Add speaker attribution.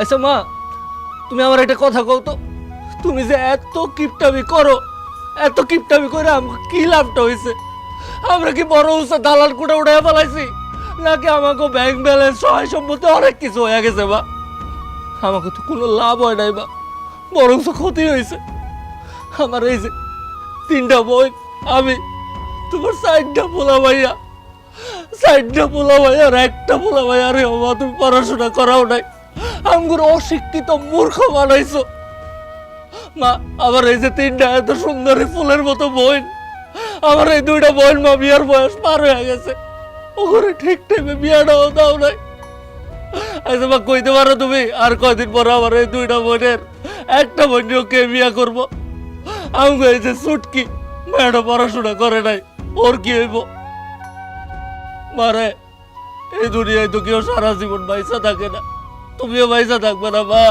Speaker 1: আচ্ছা মা, তুমি আমার একটা কথা কও তো, তুমি যে এত কিপটামি করো, এত কিপটামি করে আমাকে কি লাভটা হয়েছে? আমরা কি বড় উঁচা দালাল কোটা উঠে ফেলাইছি, নাকি আমাকে ব্যাংক ব্যালেন্স সহায় সম্পত্তি অনেক কিছু হয়ে গেছে? বা আমাকে তো কোনো লাভ হয় নাই বা, বরং ক্ষতি হয়েছে। আমার এই যে 3টা বই, আমি তোমার 4টা পোলা ভাইয়া, 4টা পোলা ভাইয়া আর একটা পোলা ভাইয়া, রে বাবা তুমি পড়াশোনা করাও নাই, আঙ্গুর অশিক্ষিত মূর্খ বানাইছো। মা আমার এই যে 3টা এত সুন্দরী ফুলের মতো বোন, আমার এই 2টা বোন মা বিয়ার বয়স পার হয়ে গেছে, ওখানে ঠিক টাইমে বিয়াটাও দাও নাই। আচ্ছা মা কইতে পারো তুমি আর কয়দিন পর আমার এই 2টা বোনের একটা বোনও কে বিয়া করবো? আমি এই যে সুটকি মেয়েটা পড়াশোনা করে নাই, ওর কি হইব? মারে এই দুনিয়ায় তো কেউ সারা জীবন বাইসা থাকে না, তুমিও বাইসা থাকবে না মা।